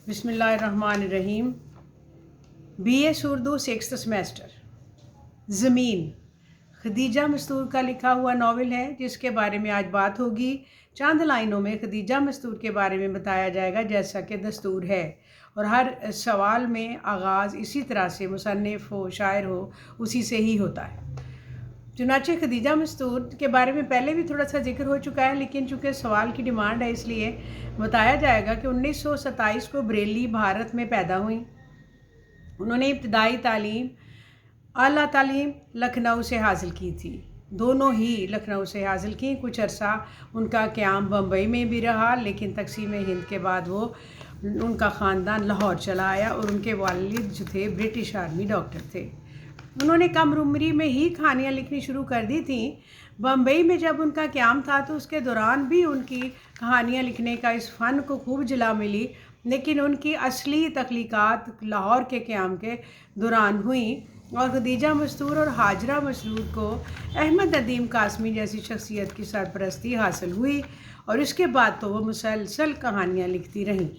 बिस्मिल्लाहिर्रहमानिर्रहीम। BS Urdu 6th semester. ज़मीन खदीजा मस्तूर का लिखा हुआ नावल है जिसके बारे में आज बात होगी। चंद लाइनों में खदीजा मस्तूर के बारे में बताया जाएगा जैसा कि दस्तूर है, और हर सवाल में आगाज़ इसी तरह से मुसन्निफ़ हो, शायर हो, उसी से ही होता है। चुनाचे खदीजा मस्तूर के बारे में पहले भी थोड़ा सा जिक्र हो चुका है, लेकिन चूँकि सवाल की डिमांड है इसलिए बताया जाएगा कि 1927 को बरेली भारत में पैदा हुई। उन्होंने इब्तदाई तालीम आला तालीम लखनऊ से हासिल की थी। दोनों ही लखनऊ से हासिल की। कुछ अरसा उनका क़याम बम्बई में भी रहा, लेकिन तकसीम हिंद के बाद उनका ख़ानदान लाहौर चला आया और उनके वालिद जो थे ब्रिटिश आर्मी डॉक्टर थे। उन्होंने कम उम्री में ही कहानियाँ लिखनी शुरू कर दी थी। बम्बई में जब उनका क़याम था तो उसके दौरान भी उनकी कहानियाँ लिखने का इस फ़न को खूब जला मिली, लेकिन उनकी असली तख्लीक़ात लाहौर के क़याम के दौरान हुई और खदीजा मस्तूर और हाजरा मसरूर को अहमद नदीम कासमी जैसी शख्सियत की सरपरस्ती हासिल हुई और इसके बाद तो वो मुसलसल कहानियाँ लिखती रहीं।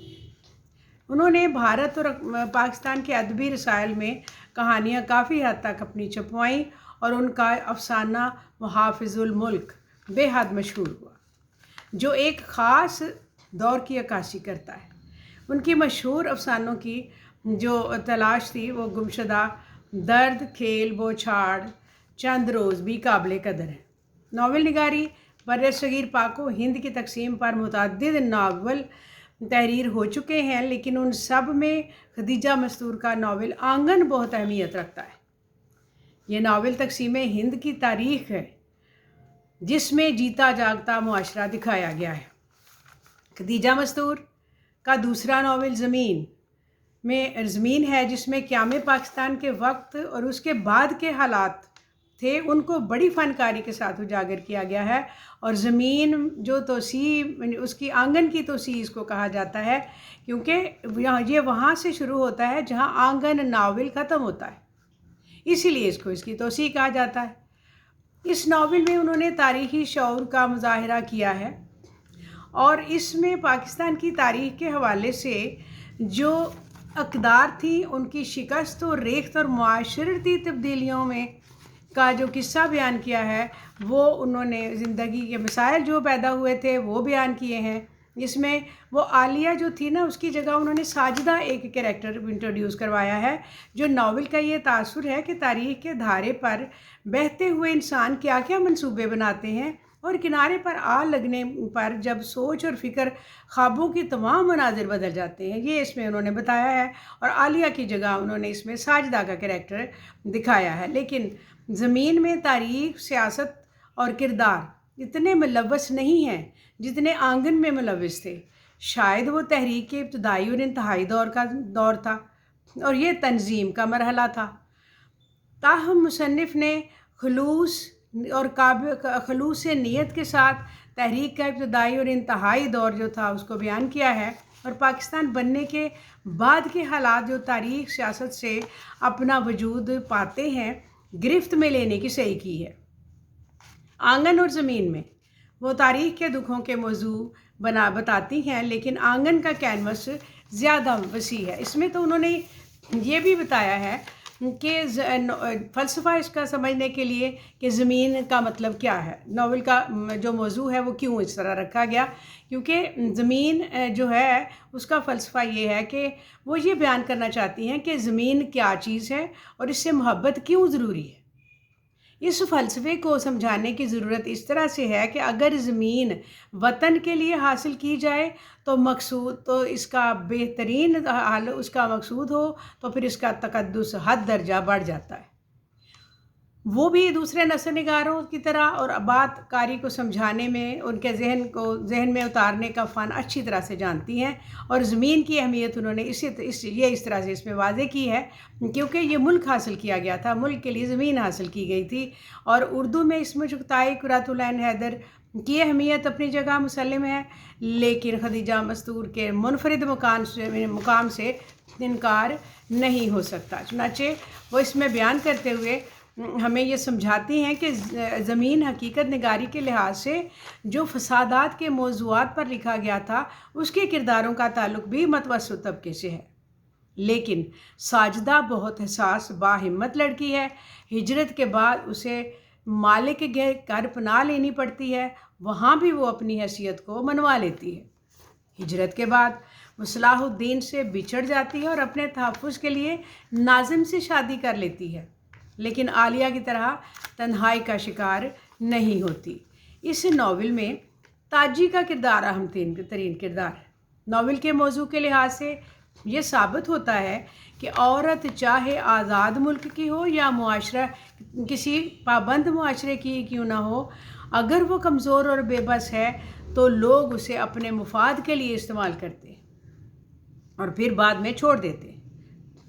उन्होंने भारत और पाकिस्तान के अदबी रसायल में कहानियाँ काफ़ी हद तक अपनी छपवाईं और उनका अफसाना मुहाफ़िज़ुल मुल्क बेहद मशहूर हुआ, जो एक ख़ास दौर की अक्कासी करता है। उनकी मशहूर अफसानों की जो तलाश थी वो गुमशुदा, दर्द, खेल, बौछार, चंद रोज़ भी काबिल कदर है। नावल निगारी बर्र-ए-सग़ीर पाक व हिंद की तक़सीम पर मुतअद्दिद नावल तहरीर हो चुके हैं, लेकिन उन सब में खदीजा मस्तूर का नावल आंगन बहुत अहमियत रखता है। ये नावल तक़सीम हिंद की तारीख़ है जिसमें जीता जागता मुआशरा दिखाया गया है। खदीजा मस्तूर का दूसरा नावल ज़मीन है, जिसमें क़याम पाकिस्तान के वक्त और उसके बाद के हालात थे उनको बड़ी फ़नकारी के साथ उजागर किया गया है। और ज़मीन जो तोसी, उसकी आंगन की तोसी इसको कहा जाता है, क्योंकि ये वहाँ से शुरू होता है जहाँ आंगन नावल ख़त्म होता है, इसीलिए इसकी तोसी कहा जाता है। इस नावल में उन्होंने तारीख़ी शऊर का मुज़ाहरा किया है और इसमें पाकिस्तान की तारीख़ के हवाले से जो अक़दार थी उनकी शिकस्त और रेख्त और मुआशरती तब्दीलियों में का जो किस्सा बयान किया है, वो उन्होंने ज़िंदगी के मसाइल जो पैदा हुए थे वो बयान किए हैं। इसमें वो आलिया जो थी ना, उसकी जगह उन्होंने साजिदा एक कैरेक्टर इंट्रोड्यूस करवाया है। जो नावल का ये तासुर है कि तारीख़ के धारे पर बहते हुए इंसान क्या क्या मंसूबे बनाते हैं और किनारे पर आ लगने पर जब सोच और फ़िक्र ख्वाबों की तमाम मनाजिर बदल जाते हैं, ये इसमें उन्होंने बताया है। और आलिया की जगह उन्होंने इसमें साजिदा का कैरेक्टर दिखाया है। लेकिन ज़मीन में तारीख़, सियासत और किरदार इतने मुलव्वस नहीं हैं जितने आंगन में मुलव्वस थे। शायद वो तहरीक के इब्तदाई और इंतहाई दौर था और ये तंज़ीम का मरहला था। ताहम मुसन्निफ़ ने खलूस से नीयत के साथ तहरीक का इब्तदाई और इंतहाई दौर जो था उसको बयान किया है और पाकिस्तान बनने के बाद के हालात जो तारीख़, सियासत से अपना वजूद पाते हैं, गिरफ्त में लेने की सही की है। आंगन और ज़मीन में वो तारीख़ के दुखों के मौजू बताती हैं, लेकिन आंगन का कैनवस ज़्यादा वसी है। इसमें तो उन्होंने ये भी बताया है कि फ़लसफ़ा इसका समझने के लिए कि ज़मीन का मतलब क्या है, नावल का जो मौजू है वो क्यों इस तरह रखा गया, क्योंकि ज़मीन जो है उसका फ़लसफ़ा ये है कि वो ये बयान करना चाहती हैं कि ज़मीन क्या चीज़ है और इससे मोहब्बत क्यों ज़रूरी है। इस फ़लसफ़े को समझाने की ज़रूरत इस तरह से है कि अगर ज़मीन वतन के लिए हासिल की जाए तो इसका बेहतरीन हाल उसका मकसूद हो तो फिर इसका तक़द्दुस हद दर्जा बढ़ जाता है। वो भी दूसरे नस्ल निगारों की तरह और बात कारी को समझाने में, उनके जहन में उतारने का फ़न अच्छी तरह से जानती हैं और ज़मीन की अहमियत उन्होंने इस तरह से इसमें वाज़े की है, क्योंकि ये मुल्क हासिल किया गया था, मुल्क के लिए ज़मीन हासिल की गई थी। और उर्दू में इसमें जुगताई कुरातुल-ऐन हैदर की अहमियत अपनी जगह मुसल्लम है, लेकिन खदीजा मस्तूर के मुनफरिद मुकाम से इनकार नहीं हो सकता। चुनाचे वो इसमें बयान करते हुए हमें ये समझाती हैं कि ज़मीन हकीकत निगारी के लिहाज से जो फसादात के मौज़ूआत पर लिखा गया था उसके किरदारों का ताल्लुक़ भी मतवसत तबके से है। लेकिन साजिदा बहुत हसास बाहिम्मत लड़की है। हिजरत के बाद उसे मालिक के घर पनाह लेनी पड़ती है, वहाँ भी वो अपनी हैसियत को मनवा लेती है। हिजरत के बाद वो सलाहुद्दीन से बिछड़ जाती है और अपने तहफ़्फ़ुज़ के लिए नाज़िम से शादी कर लेती है, लेकिन आलिया की तरह तन्हाई का शिकार नहीं होती। इस नावल में ताजी का किरदार अहम तरीन किरदार है। नावल के मौजू के लिहाज से ये साबित होता है कि औरत चाहे आज़ाद मुल्क की हो या मुआशरा किसी पाबंद मुआशरे की क्यों ना हो, अगर वो कमज़ोर और बेबस है तो लोग उसे अपने मुफाद के लिए इस्तेमाल करते और फिर बाद में छोड़ देते।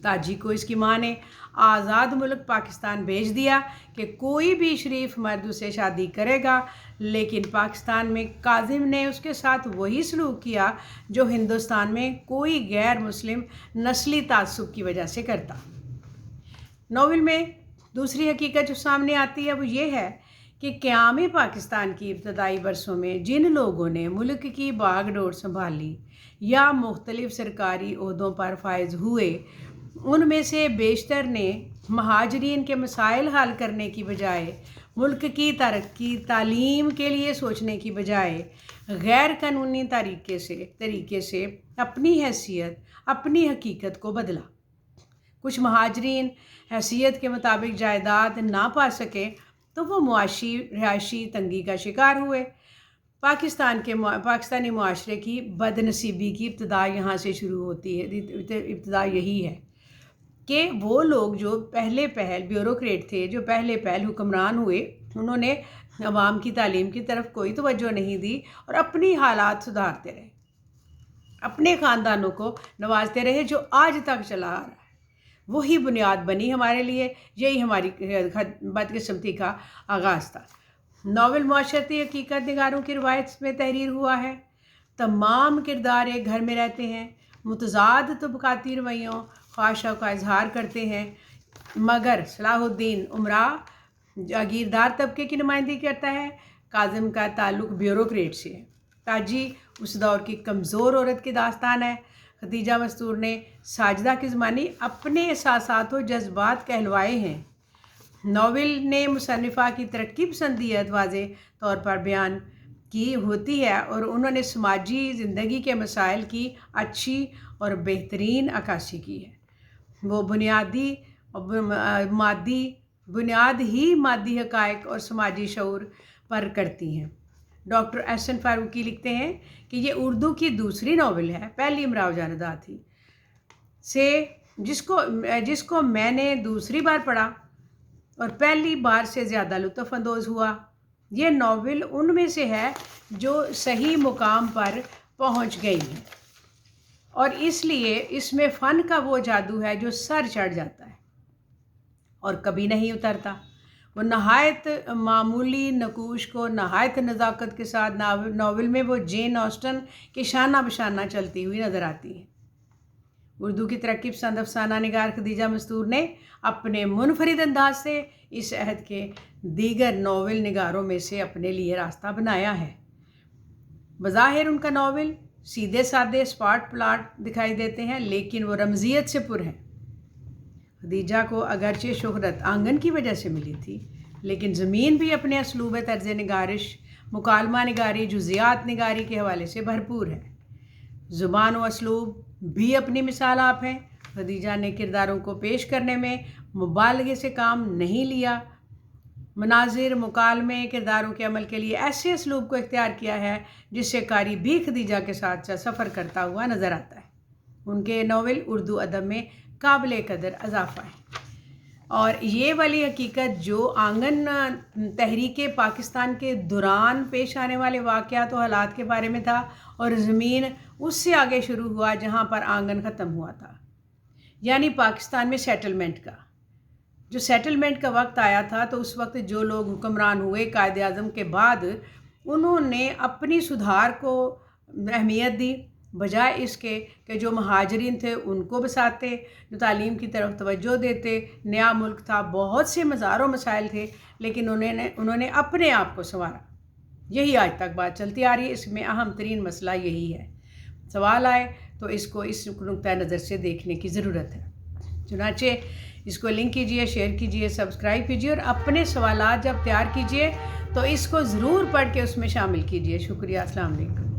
ताजी को इसकी माँ ने आज़ाद मुल्क पाकिस्तान भेज दिया कि कोई भी शरीफ मर्द उसे शादी करेगा, लेकिन पाकिस्तान में काजिम ने उसके साथ वही सलूक किया जो हिंदुस्तान में कोई गैर मुस्लिम नस्ली तासुब की वजह से करता। नावल में दूसरी हकीकत जो सामने आती है वो ये है कि क़याम पाकिस्तान की इब्तदाई बरसों में जिन लोगों ने मुल्क की बागडोर संभाली या मुख्तलिफ़ सरकारी ओहदों पर फायज हुए, उनमें से बेशतर ने महाजरीन के मसाइल हल करने की बजाय मुल्क की तरक्की तालीम के लिए सोचने की बजाय गैर कानूनी तरीके से अपनी हैसियत अपनी हकीकत को बदला। कुछ महाजरीन हैसियत के मुताबिक जायदाद ना पा सके तो वो मुआशी रिहायशी तंगी का शिकार हुए। पाकिस्तानी मुआशरे की बदनसीबी की इब्तदा यहाँ से शुरू होती है। इब्तदा यही है कि वो लोग जो ब्यूरोक्रेट थे, जो पहले हुक्मरान हुए, उन्होंने अवाम की तालीम की तरफ कोई तवज्जो नहीं दी और अपनी हालात सुधारते रहे, अपने ख़ानदानों को नवाजते रहे, जो आज तक चला आ रहा है। वही बुनियाद बनी हमारे लिए, यही हमारी बदकिस्मती का आगाज़ था। नावल माशरती हकीकत निगारों की रवायत में तहरीर हुआ है। तमाम किरदार एक घर में रहते हैं, मुतज़ाद तबक़ाती रवैयों ख्वाहिशों का इजहार करते हैं, मगर सलाहुद्दीन उमरा जागीरदार तबके की नुमाइंदगी करता है। काजिम का ताल्लुक़ ब्यूरोक्रेट से है। ताजी उस दौर की कमज़ोर औरत की दास्तान है। खदीजा मस्तूर ने साजिदा की ज़बानी अपने एहसासात और जज्बात कहलवाए हैं। नावल ने मुसन्निफ़ा की तरक्की पसंदियत वाज़ेह तौर पर बयान की होती है और उन्होंने समाजी ज़िंदगी के मसाइल की अच्छी और बेहतरीन अक्कासी की है। वो बुनियाद ही मादी हक़ाइक़ और समाजी शऊर पर करती हैं। डॉक्टर एहसन फ़ारूकी लिखते हैं कि ये उर्दू की दूसरी नावल है, पहली इमराव जानदा थी जिसको मैंने दूसरी बार पढ़ा और पहली बार से ज़्यादा लुत्फ़ अंदोज़ हुआ। ये नावल उनमें से है जो सही मुकाम पर पहुंच गई है और इसलिए इसमें फ़न का वो जादू है जो सर चढ़ जाता है और कभी नहीं उतरता। वो नहायत मामूली नकूश को नहायत नज़ाकत के साथ नावल में वो जेन ऑस्टन के शाना बशाना चलती हुई नज़र आती है। उर्दू की तरक्की पसंद अफसाना निगार खदीजा मस्तूर ने अपने मुनफरिद अंदाज से इस अहद के दीगर नावल निगारों में से अपने लिए रास्ता बनाया है। बज़ाहिर उनका नावल सीधे साधे स्पॉट प्लाट दिखाई देते हैं, लेकिन वो रमज़ियत से पुर हैं। खदीजा को अगरचे शोहरत आंगन की वजह से मिली थी, लेकिन ज़मीन भी अपने असलूब तर्ज़ निगारिश, मुकालमा निगारी, जुज़ियात निगारी के हवाले से भरपूर है। ज़ुबान व असलूब भी अपनी मिसाल आप हैं। खदीजा ने किरदारों को पेश करने में मुबालगे से काम नहीं लिया। मनाजिर मुकालमे किरदारों के अमल के लिए ऐसे असलूब को इख्तियार किया है जिससे कारी भी खदीजा के साथ सफ़र करता हुआ नज़र आता है। उनके नावल उर्दू अदब में काबिल कदर अजाफ़ा है। और ये वाली हकीकत जो आंगन तहरीक पाकिस्तान के दौरान पेश आने वाले वाक़यात और हालात के बारे में था, और ज़मीन उससे आगे शुरू हुआ जहाँ पर आंगन ख़त्म हुआ था, यानी पाकिस्तान में सेटलमेंट का का वक्त आया था। तो उस वक्त जो लोग हुक्मरान हुए कायद आज़म के बाद, उन्होंने अपनी सुधार को अहमियत दी بجائے اس کے کہ جو مہاجرین تھے ان کو بساتے، جو تعلیم کی طرف توجہ دیتے۔ نیا ملک تھا، بہت سے ہزاروں مسائل تھے، لیکن انہوں نے اپنے آپ کو سنوارا۔ یہی آج تک بات چلتی آ رہی ہے، اس میں اہم ترین مسئلہ یہی ہے۔ سوال آئے تو اس کو اس نقطۂ نظر سے دیکھنے کی ضرورت ہے۔ چنانچہ اس کو لنک کیجئے، شیئر کیجئے، سبسکرائب کیجئے، اور اپنے سوالات جب تیار کیجئے تو اس کو ضرور پڑھ کے اس میں شامل کیجئے۔ شکریہ، السلام علیکم۔